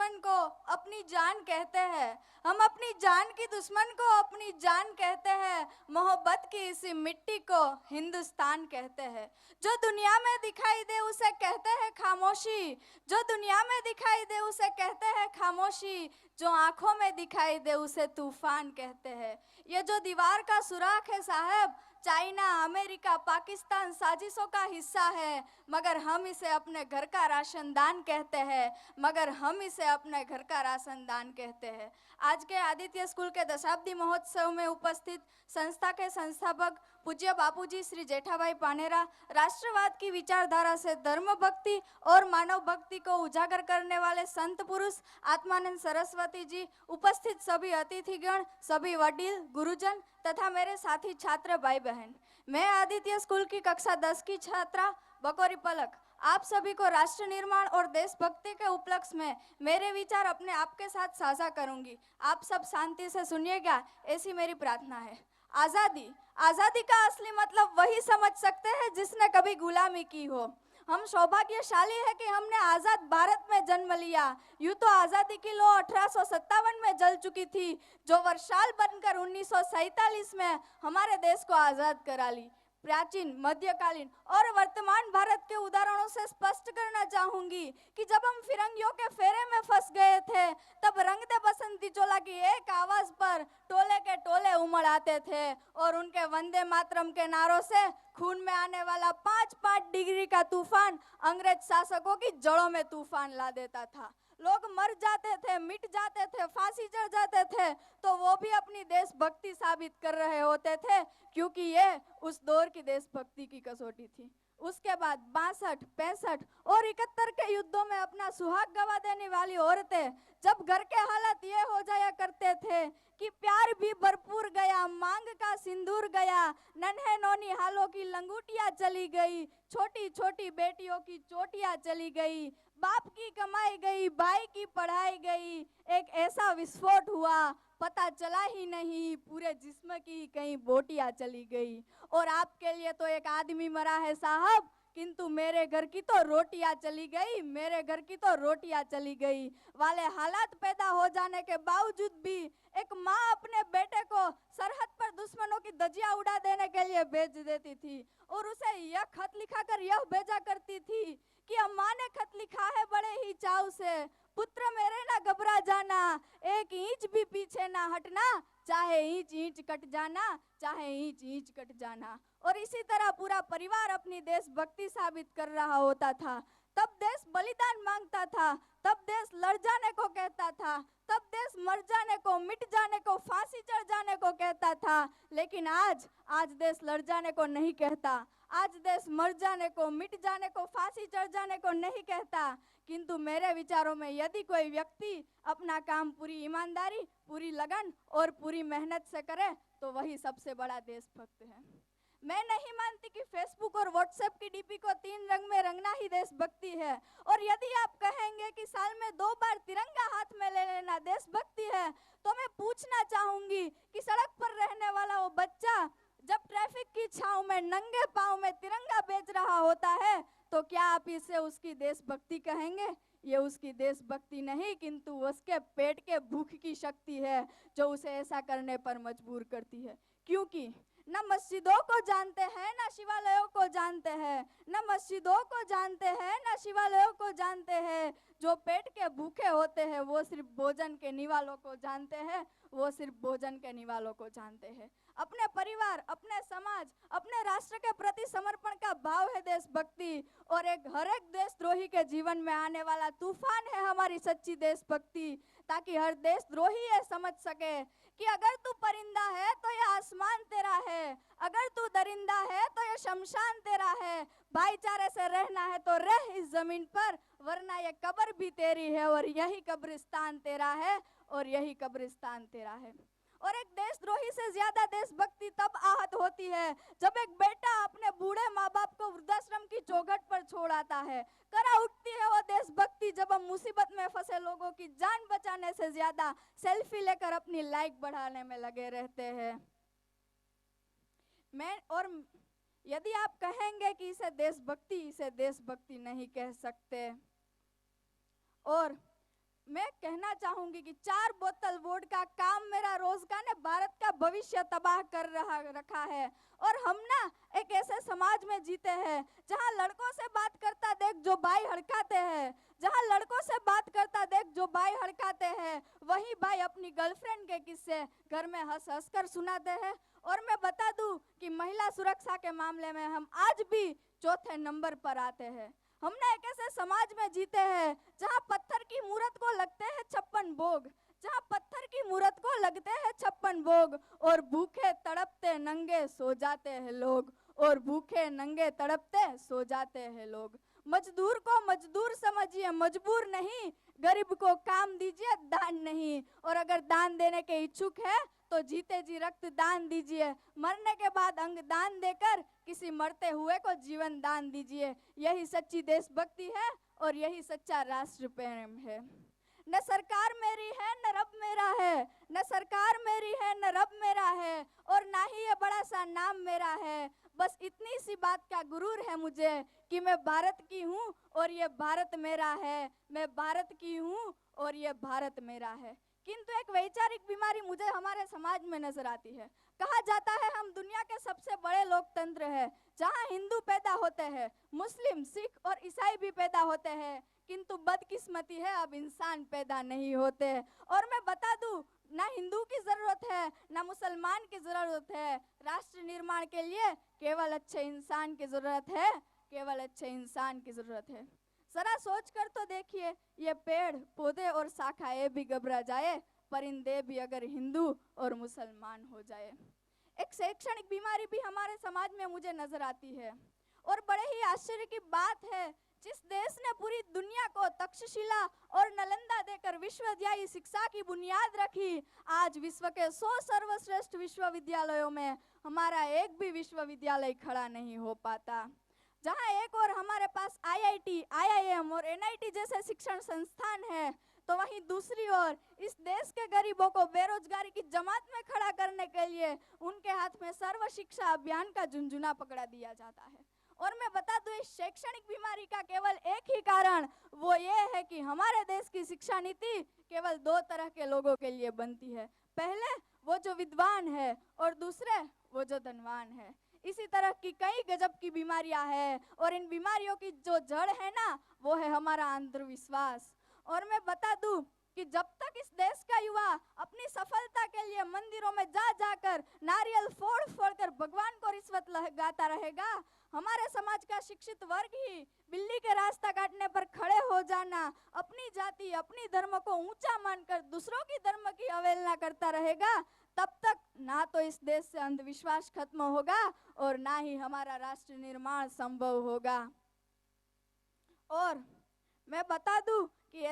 दुश्मन को अपनी जान कहते हैं, हम अपनी जान की दुश्मन को अपनी जान कहते हैं। मोहब्बत की इसी मिट्टी को हिंदुस्तान कहते हैं। जो दुनिया में दिखाई दे उसे कहते हैं खामोशी, जो दुनिया में दिखाई दे उसे कहते हैं खामोशी, जो आंखों में दिखाई दे उसे तूफान कहते हैं। ये जो दीवार का सुराख है साहब, चाइना, अमेरिका, पाकिस्तान साजिशों का हिस्सा है, मगर हम इसे अपने घर का राशनदान कहते हैं, मगर हम इसे अपने घर का राशनदान कहते हैं। आज के आदित्य स्कूल के दशाब्दी महोत्सव में उपस्थित संस्था के संस्थापक पूज्य बापूजी श्री जेठाभाई पानेरा, राष्ट्रवाद की विचारधारा से धर्म भक्ति और मानव भक्ति को उजागर करने वाले संत पुरुष आत्मानंद सरस्वती जी, उपस्थित सभी अतिथिगण, सभी वडील, गुरुजन तथा मेरे साथी छात्र भाई बहन, मैं आदित्य स्कूल की कक्षा 10 की छात्रा बकोरी पलक आप सभी को राष्ट्र निर्माण और देशभक्ति के उपलक्ष्य में मेरे विचार अपने आपके साथ साझा करूंगी। आप सब शांति से सुनिएगा, ऐसी मेरी प्रार्थना है। आज़ादी, आज़ादी का असली मतलब वही समझ सकते हैं जिसने कभी गुलामी की हो। हम सौभाग्यशाली है कि हमने आज़ाद भारत में जन्म लिया। यूँ तो आज़ादी की लौ 1857 में जल चुकी थी, जो वर्षाल बनकर 1947 में हमारे देश को आज़ाद करा ली। प्राचीन, मध्यकालीन और वर्तमान भारत के उदाहरणों से स्पष्ट करना चाहूंगी कि जब हम फिरंगियों के फेरे में फंस गए थे, तब रंग दे बसंती चोला की एक आवाज पर टोले के टोले उमड़ आते थे और उनके वंदे मातरम के नारों से खून में आने वाला 5-5 डिग्री का तूफान अंग्रेज शासकों की जड़ों में तूफान ला देता था। लोग मर जाते थे, मिट जाते थे, फांसी चढ़ जाते थे, तो वो भी अपनी देशभक्ति साबित कर रहे होते थे, क्योंकि ये उस दौर की देशभक्ति की कसौटी थी। उसके बाद 62, 65 और 71 के युद्धों में अपना सुहाग गवा देने वाली औरतें, जब घर के हालात ये हो जाया करते थे कि प्यार भी भरपूर गया, मांग का सिंदूर गया, नन्हे नौनी हालों की लंगूटियां चली गई, छोटी छोटी बेटियों की चोटियां चली गई, बाप की कमाई गई, भाई की पढ़ाई गई, एक ऐसा विस्फोट हुआ, पता चला ही नहीं, पूरे जिस्म की कहीं बोटियां चली गई। और आपके लिए तो एक आदमी मरा है साहब, किंतु मेरे घर की तो रोटियां चली गई, मेरे घर की तो रोटियां चली गई वाले हालात पैदा हो जाने के बावजूद भी एक माँ अपने बेटे को सरहद पर दुश्मनों की धज्जियां उड़ा देने के लिए भेज देती थी और उसे यह खत लिखाकर यह भेजा करती थी कि अम्मा ने खत लिखा है बड़े ही चाव से, पुत्र मेरे ना घबरा जाना, एक इंच भी पीछे ना हटना, चाहे इंच इंच कट जाना, चाहे इंच इंच कट जाना। और इसी तरह पूरा परिवार अपनी देशभक्ति साबित कर रहा होता था। तब देश बलिदान मांगता था, तब देश लड़ जाने को कहता था, तब देश मर जाने को, मिट जाने को, फांसी चढ़ जाने को कहता था। लेकिन आज देश लड़ जाने को नहीं कहता, आज देश मर जाने को, मिट जाने को, फांसी चढ़ जाने को नहीं कहता। किंतु मेरे विचारों में यदि कोई व्यक्ति अपना काम पूरी ईमानदारी, पूरी लगन और पूरी मेहनत से करे तो वही सबसे बड़ा देशभक्त है। मैं नहीं मानती कि फेसबुक और व्हाट्सएप की डीपी को 3 रंग में रंगना ही देशभक्ति है। और यदि आप कहेंगे कि साल में 2 बार तिरंगा हाथ में ले लेना देशभक्ति है, तो मैं पूछना चाहूंगी कि सड़क पर रहने वाला वो बच्चा जब ट्रैफिक की छांव में नंगे पांव में तिरंगा बेच रहा होता है, तो क्या आप इसे उसकी देशभक्ति कहेंगे? ये उसकी देशभक्ति नहीं, किंतु उसके पेट के भूख की शक्ति है जो उसे ऐसा करने पर मजबूर करती है। क्योंकि न मस्जिदों को जानते हैं, न शिवालयों को जानते हैं, न मस्जिदों को जानते हैं, न शिवालयों को जानते हैं। जो पेट के भूखे होते हैं वो सिर्फ भोजन के निवालों को जानते हैं, वो सिर्फ भोजन के निवालों को जानते हैं। अपने परिवार, अपने समाज, अपने राष्ट्र के प्रति समर्पण का भाव है देशभक्ति। और हर एक देशद्रोही के जीवन में आने वाला तूफान है हमारी सच्ची देशभक्ति, ताकि हर देशद्रोही ये समझ सके कि अगर तू परिंदा है तो ये आसमान तेरा है, अगर तू दरिंदा है तो ये शमशान तेरा है। भाईचारे से रहना है तो रह इस जमीन पर, वरना ये कब्र भी तेरी है और यही कब्रिस्तान तेरा है, और यही कब्रिस्तान तेरा है। और एक देशद्रोही से ज्यादा देशभक्ति तब आहत होती है जब एक बेटा अपने बूढ़े माँ बाप को वृद्धाश्रम की चौखट पर छोड़ आता है। करा उठती है वो देशभक्ति जब हम मुसीबत में फंसे लोगों की जान बचाने से ज्यादा सेल्फी लेकर अपनी लाइक बढ़ाने में लगे रहते हैं। यदि आप कहेंगे कि इसे देशभक्ति नहीं कह सकते, और मैं कहना चाहूंगी कि 4 बोतल वोडका काम मेरा रोजगार ने भारत का भविष्य तबाह कर रखा है। और हम ना एक ऐसे समाज में जीते हैं जहां लड़कों से बात करता देख जो भाई हड़काते हैं, जहां लड़कों से बात करता देख जो भाई हड़काते हैं, वही भाई अपनी गर्लफ्रेंड के किस्से घर में हंस हंस कर सुनाते हैं। और मैं बता दूं कि महिला सुरक्षा के मामले में हम आज भी चौथे नंबर पर आते हैं। हम ना एक ऐसे समाज में जीते हैं जहां पत्थर की मूरत को लगते हैं 56 भोग, जहां पत्थर की मूरत को लगते हैं 56 भोग, और भूखे तड़पते नंगे सो जाते हैं लोग, और भूखे नंगे तड़पते सो जाते हैं लोग। मजदूर को मजदूर समझिए, मजबूर नहीं, गरीब को काम दीजिए, दान नहीं। और अगर दान देने के इच्छुक है तो जीते जी रक्त दान दीजिए, मरने के बाद अंग दान देकर किसी मरते हुए को जीवन दान दीजिए। यही सच्ची देशभक्ति है और यही सच्चा राष्ट्र प्रेम है। न सरकार मेरी है न रब मेरा है, न सरकार मेरी है न रब मेरा है, और ना ही ये बड़ा सा नाम मेरा है। बस इतनी सी बात का गुरूर है मुझे कि मैं भारत की हूँ और ये भारत मेरा है, मैं भारत की हूँ और ये भारत मेरा है। किंतु एक वैचारिक बीमारी मुझे हमारे समाज में नजर आती है। कहा जाता है हम दुनिया के सबसे बड़े लोकतंत्र है, जहां हिंदू पैदा होते हैं, मुस्लिम, सिख और ईसाई भी पैदा होते हैं, किंतु बदकिस्मती है अब इंसान पैदा नहीं होते। और मैं बता दूं, ना हिंदू की जरूरत है ना मुसलमान की जरूरत है, राष्ट्र निर्माण के लिए केवल अच्छे इंसान की जरूरत है, केवल अच्छे इंसान की जरूरत है। जरा सोच कर तो देखिए, ये पेड़ पौधे और शाखाएं भी घबरा जाए, परिंदे भी अगर हिंदू और मुसलमान हो जाए। एक शैक्षणिक बीमारी भी हमारे समाज में मुझे नजर आती है। और बड़े ही आश्चर्य की बात है, जिस देश ने पूरी दुनिया को तक्षशिला और नालंदा देकर विश्वविद्यालय शिक्षा की बुनियाद रखी, आज विश्व के 100 सर्वश्रेष्ठ विश्वविद्यालयों में हमारा एक भी विश्वविद्यालय खड़ा नहीं हो पाता। जहां एक और हमारे पास आईआईटी, आईआईएम और एनआईटी जैसे शिक्षण संस्थान है, तो वहीं दूसरी ओर इस देश के गरीबों को बेरोजगारी की जमात में खड़ा करने के लिए उनके हाथ में सर्व शिक्षा अभियान का झुंझुना पकड़ा दिया जाता है। और मैं बता दूं, इस शैक्षणिक बीमारी का केवल एक ही कारण वो ये है कि हमारे देश की शिक्षा नीति केवल 2 तरह के लोगों के लिए बनती है। पहले वो जो विद्वान है और दूसरे वो जो धनवान है। इसी तरह की कई गजब की बीमारियां हैं और इन बीमारियों की जो जड़ है ना, वो है हमारा अंधविश्वास। और मैं बता दूं कि जब तक इस देश का युवा अपनी सफलता के लिए मंदिरों में जा जाकर नारियल फोड़ फोड़ कर भगवान को रिश्वत लगाता रहेगा, हमारे समाज का शिक्षित वर्ग ही बिल्ली के रास्ता काटने पर खड़े हो जाना, अपनी जाति अपनी धर्म को ऊंचा मानकर दूसरों की धर्म की अवहेलना करता रहेगा, तब तक ना तो इस देश से अंधविश्वास खत्म होगा और ना ही हमारा राष्ट्र निर्माण संभव होगा। और मैं बता दूं कि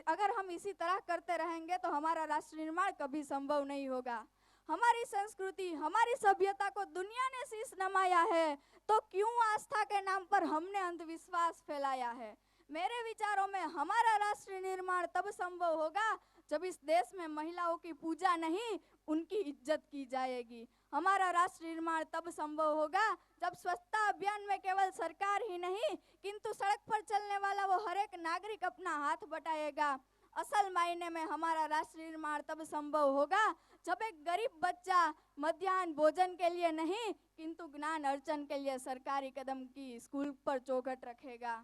अगर हम इसी तरह करते रहेंगे तो हमारा राष्ट्र निर्माण कभी संभव नहीं होगा। हमारी संस्कृति, हमारी सभ्यता को दुनिया ने शीश नमाया है, तो क्यों आस्था के नाम पर हमने अंधविश्वास फैलाया है। मेरे विचारों में हमारा राष्ट्र निर्माण तब संभव होगा जब इस देश में महिलाओं की पूजा नहीं, उनकी इज्जत की जाएगी। हमारा राष्ट्र निर्माण तब संभव होगा जब स्वच्छता अभियान में केवल सरकार ही नहीं, किंतु सड़क पर चलने वाला वो हर एक नागरिक अपना हाथ बटाएगा। असल मायने में हमारा राष्ट्र निर्माण तब संभव होगा जब एक गरीब बच्चा मध्याह्न भोजन के लिए नहीं, किंतु ज्ञान अर्जन के लिए सरकारी कदम की स्कूल पर चौखट रखेगा।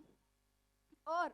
और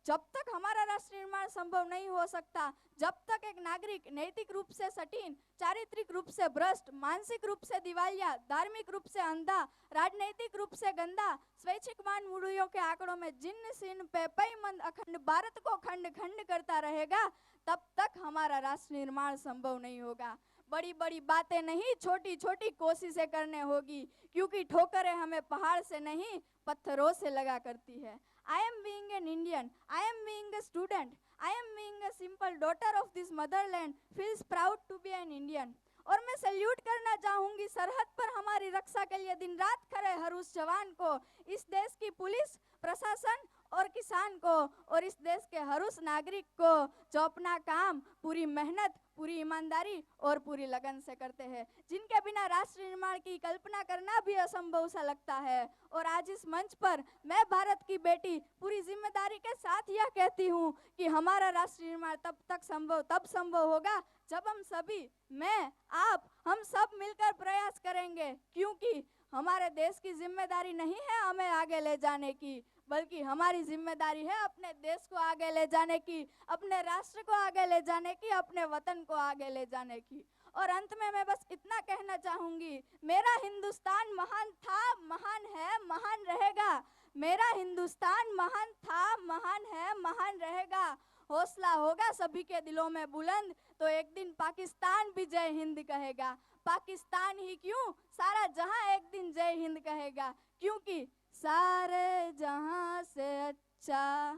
जब तक हमारा राष्ट्र निर्माण संभव नहीं हो सकता, जब तक एक नागरिक नैतिक रूप से सटीन, चारित्रिक रूप से भ्रष्ट, मानसिक रूप से दिवालिया, धार्मिक रूप से अंधा, राजनीतिक रूप से गंदा, स्वैच्छिक मान मूल्यों के आंकड़ों में जिन्न सिन्न पे पैमंद अखंड भारत को खंड खंड करता रहेगा, तब तक हमारा राष्ट्र निर्माण संभव नहीं होगा। बड़ी बड़ी बातें नहीं, छोटी छोटी कोशिशें करने होगी, क्योंकि ठोकरें हमें पहाड़ से नहीं पत्थरों से लगा करती है। I am being an Indian, I am being a student, I am being a simple daughter of this motherland, feels proud to be an Indian। और मैं सैल्यूट करना चाहूंगी सरहद पर हमारी रक्षा के लिए दिन रात खड़े हर उस जवान को, इस देश की पुलिस, प्रशासन और किसान को और इस देश के हर उस नागरिक को जो अपना काम पूरी मेहनत, पूरी ईमानदारी और पूरी लगन से करते हैं, जिनके बिना राष्ट्र निर्माण की कल्पना करना भी असंभव सा लगता है। और आज इस मंच पर मैं भारत की बेटी पूरी जिम्मेदारी के साथ यह कहती हूँ कि हमारा राष्ट्र निर्माण तब संभव होगा जब हम सभी, मैं, आप, हम सब मिलकर प्रयास करेंगे, क्योंकि हमारे देश की जिम्मेदारी नहीं है हमें आगे ले जाने की, बल्कि हमारी जिम्मेदारी है अपने देश को आगे ले जाने की, अपने राष्ट्र को आगे ले जाने की, अपने वतन को आगे ले जाने की। और अंत में मैं बस इतना कहना चाहूंगी, मेरा हिंदुस्तान महान था, महान है, महान रहेगा। मेरा हिंदुस्तान महान था, महान है, महान रहेगा। हौसला होगा सभी के दिलों में बुलंद तो एक दिन पाकिस्तान भी जय हिंद कहेगा। पाकिस्तान ही क्यों, सारा जहां एक दिन जय हिंद कहेगा, क्योंकि सारे जहां से अच्छा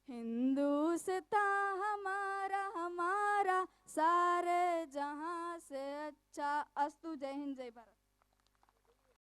हिंदुस्तान हमारा, हमारा सारे जहां से अच्छा। अस्तु। जय हिंद, जय भारत।